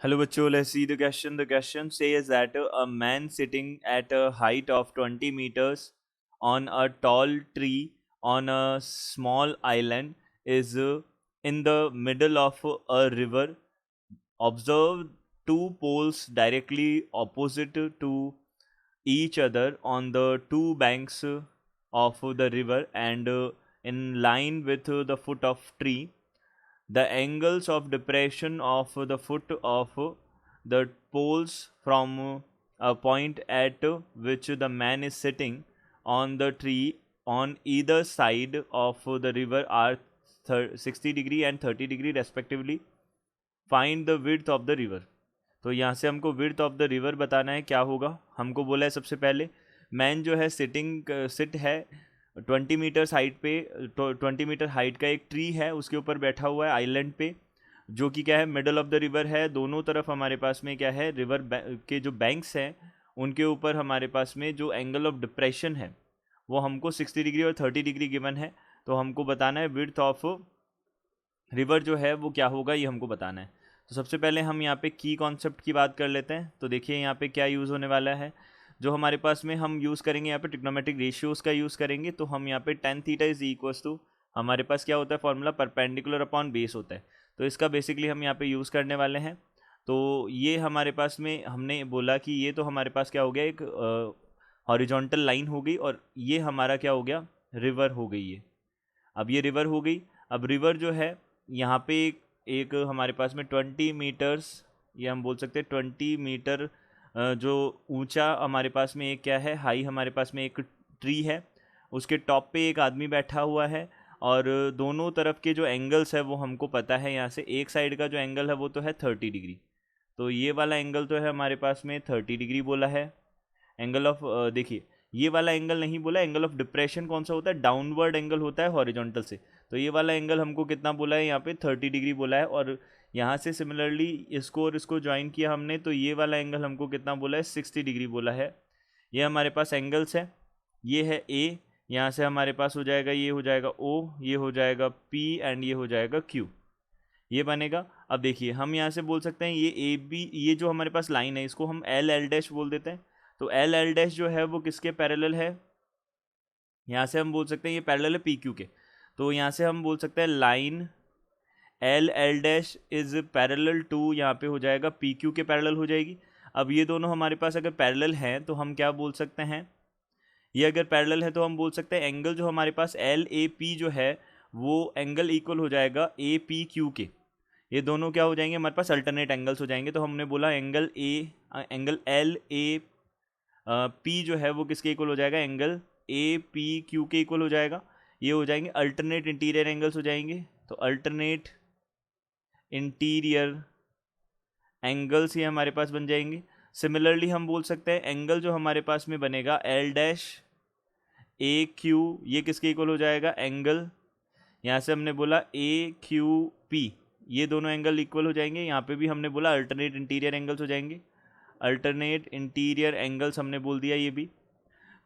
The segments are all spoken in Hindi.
Hello, bachcho. Let's see the question. The question says that a man sitting at a height of 20 meters on a tall tree on a small island is in the middle of a river. Observe two poles directly opposite to each other on the two banks of the river and in line with the foot of tree. The angles of depression of the foot of the poles from a point at which the man is sitting on the tree on either side of the river are 60 degree and 30 degree respectively. Find the width of the river. तो यहाँ से हमको विड्थ ऑफ द रिवर बताना है, क्या होगा हमको बोला है सबसे पहले मैन जो है सिट है 20 मीटर्स हाइट पे, 20 मीटर हाइट का एक ट्री है उसके ऊपर बैठा हुआ है आइलैंड पे, जो कि क्या है मिडल ऑफ द रिवर है। दोनों तरफ हमारे पास में क्या है रिवर के जो बैंक्स हैं उनके ऊपर हमारे पास में जो एंगल ऑफ डिप्रेशन है वो हमको 60 डिग्री और 30 डिग्री गिवन है। तो हमको बताना है विड्थ ऑफ रिवर जो है वो क्या होगा, ये हमको बताना है। तो सबसे पहले हम यहाँ पे की कॉन्सेप्ट की बात कर लेते हैं। तो देखिए यहाँ पे क्या यूज़ होने वाला है, जो हमारे पास में हम यूज़ करेंगे यहाँ पे ट्रिग्नोमेट्रिक रेशियोज़ का यूज़ करेंगे। तो हम यहाँ पे tan theta is equals to, हमारे पास क्या होता है फॉर्मूला परपेंडिकुलर अपॉन बेस होता है। तो इसका बेसिकली हम यहाँ पे यूज़ करने वाले हैं। तो ये हमारे पास में हमने बोला कि ये तो हमारे पास क्या हो गया, एक हॉरिजॉन्टल लाइन हो गई और ये हमारा क्या हो गया, रिवर हो गई है। अब ये रिवर हो गई। अब रिवर जो है यहाँ पे एक हमारे पास में 20 मीटर्स, ये हम बोल सकते हैं 20 मीटर जो ऊंचा हमारे पास में एक क्या है, हाई हमारे पास में एक ट्री है, उसके टॉप पे एक आदमी बैठा हुआ है और दोनों तरफ के जो एंगल्स है वो हमको पता है। यहाँ से एक साइड का जो एंगल है वो तो है 30 डिग्री, तो ये वाला एंगल तो है हमारे पास में 30 डिग्री बोला है। एंगल ऑफ देखिए ये वाला एंगल नहीं बोला, एंगल ऑफ डिप्रेशन कौन सा होता है, डाउनवर्ड एंगल होता है हॉरिजॉन्टल से। तो ये वाला एंगल हमको कितना बोला है, यहाँ पे 30 डिग्री बोला है। और यहाँ से सिमिलरली इसको और इसको ज्वाइन किया हमने, तो ये वाला एंगल हमको कितना बोला है, 60 डिग्री बोला है। ये हमारे पास एंगल्स है, ये है ए, यहाँ से हमारे पास हो जाएगा, ये हो जाएगा ओ, ये हो जाएगा पी एंड ये हो जाएगा क्यू, ये बनेगा। अब देखिए हम यहाँ से बोल सकते हैं ये ए बी, ये जो हमारे पास लाइन है इसको हम एल एल डैश बोल देते हैं। तो एल एल डैश जो है वो किसके पैरेलल है, यहाँ से हम बोल सकते हैं ये पैरेलल है पी क्यू के। तो यहाँ से हम बोल सकते हैं line L L dash is parallel to, यहाँ पे हो जाएगा पी क्यू के पैरेलल हो जाएगी। अब ये दोनों हमारे पास अगर पैरेलल हैं तो हम क्या बोल सकते हैं, ये अगर पैरेलल है तो हम बोल सकते हैं एंगल जो हमारे पास एल ए पी जो है वो एंगल इक्वल हो जाएगा ए पी क्यू के। ये दोनों क्या हो जाएंगे, हमारे पास अल्टरनेट एंगल्स हो जाएंगे। तो हमने बोला एंगल एल ए पी जो है वो किसके इक्वल हो जाएगा, एंगल ए पी क्यू के इक्वल हो जाएगा। ये हो जाएंगे अल्टरनेट इंटीरियर एंगल्स हो जाएंगे। तो अल्टरनेट इंटीरियर एंगल्स ये हमारे पास बन जाएंगे। सिमिलरली हम बोल सकते हैं एंगल जो हमारे पास में बनेगा एल डैश ए क्यू, ये किसके इक्वल हो जाएगा, एंगल यहाँ से हमने बोला ए क्यू पी, ये दोनों एंगल इक्वल हो जाएंगे। यहाँ पे भी हमने बोला अल्टरनेट इंटीरियर एंगल्स हो जाएंगे, अल्टरनेट इंटीरियर एंगल्स हमने बोल दिया ये भी।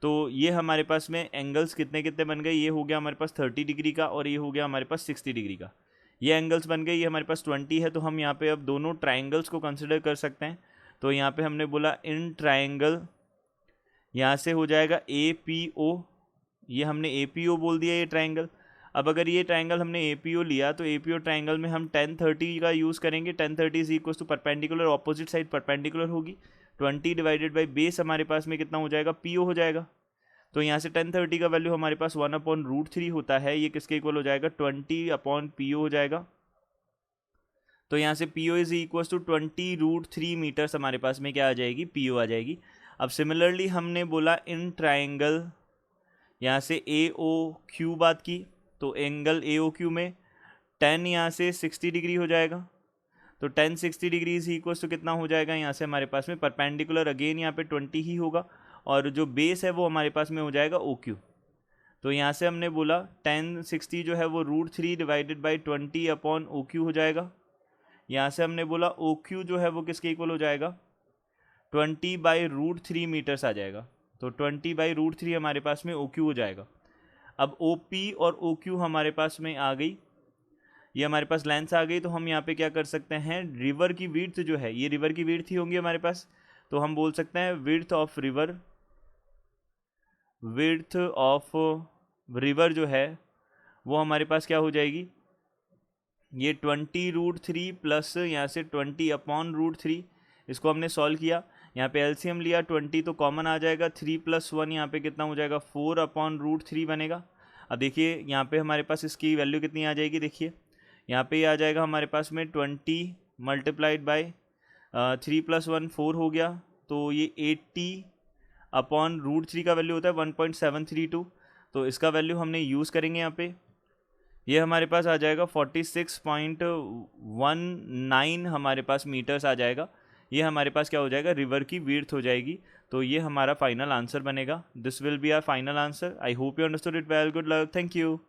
तो ये हमारे पास में एंगल्स कितने कितने बन गए, ये हो गया हमारे पास 30 डिग्री का और ये हो गया हमारे पास 60 डिग्री का। ये एंगल्स बन गए, ये हमारे पास 20 है। तो हम यहाँ पे अब दोनों ट्राइंगल्स को कंसिडर कर सकते हैं। तो यहाँ पे हमने बोला इन ट्राइंगल, यहाँ से हो जाएगा ए पी ओ, ये हमने ए पी ओ बोल दिया ये ट्राइंगल। अब अगर ये ट्राइंगल हमने ए पी ओ लिया तो ए पी ओ ट्राइंगल में हम 1030 का यूज़ करेंगे। 1030 is equal to perpendicular, opposite side perpendicular होगी। 20 डिवाइडेड बाई बेस हमारे पास में कितना हो जाएगा, पी ओ हो जाएगा। तो यहाँ से 1030 का वैल्यू हमारे पास 1/√3 होता है, ये किसके इक्वल हो जाएगा, 20/PO हो जाएगा। तो यहाँ से PO is equal to 20√3 metres हमारे पास में क्या आ जाएगी, PO आ जाएगी। अब सिमिलरली हमने बोला इन ट्राइंगल, यहाँ से AOQ बात की, तो एंगल AOQ में 10 यहाँ से 60 डिग्री हो जाएगा। तो 10 60 डिग्री इज इक्वल टू कितना हो जाएगा, यहाँ से हमारे पास में परपेंडिकुलर अगेन यहाँ पे 20 ही होगा और जो बेस है वो हमारे पास में हो जाएगा OQ। तो यहाँ से हमने बोला 1060 जो है वो √3 डिवाइडेड बाई 20/OQ हो जाएगा। यहाँ से हमने बोला OQ जो है वो किसके इक्वल हो जाएगा, 20/√3 मीटर्स आ जाएगा। तो 20/√3 हमारे पास में OQ हो जाएगा। अब OP और OQ हमारे पास में आ गई। ये हमारे पास लेंथ आ गई, तो हम यहाँ पे क्या कर सकते हैं, रिवर की विड्थ जो है, ये रिवर की विड्थ ही होंगी हमारे पास, तो हम बोल सकते हैं width of river, width of river जो है वो हमारे पास क्या हो जाएगी, ये 20√3 प्लस यहाँ से 20/√3, इसको हमने सॉल्व किया, यहाँ पे एलसीएम लिया, 20 तो कॉमन आ जाएगा, 3 + 1 यहाँ पे कितना हो जाएगा, 4/√3 बनेगा। अब देखिए यहाँ पे हमारे पास इसकी वैल्यू कितनी आ जाएगी, देखिए यहाँ पे आ जाएगा हमारे पास में 20 मल्टीप्लाइड बाई 3 + 1 4 हो गया, तो ये 80/√3 का वैल्यू होता है 1.732, तो इसका वैल्यू हमने यूज़ करेंगे यहाँ पे, ये हमारे पास आ जाएगा 46.19 हमारे पास मीटर्स आ जाएगा, ये हमारे पास क्या हो जाएगा, रिवर की विड्थ हो जाएगी, तो ये हमारा फाइनल आंसर बनेगा। This will be our final answer. I hope you understood it well. Good luck, thank you.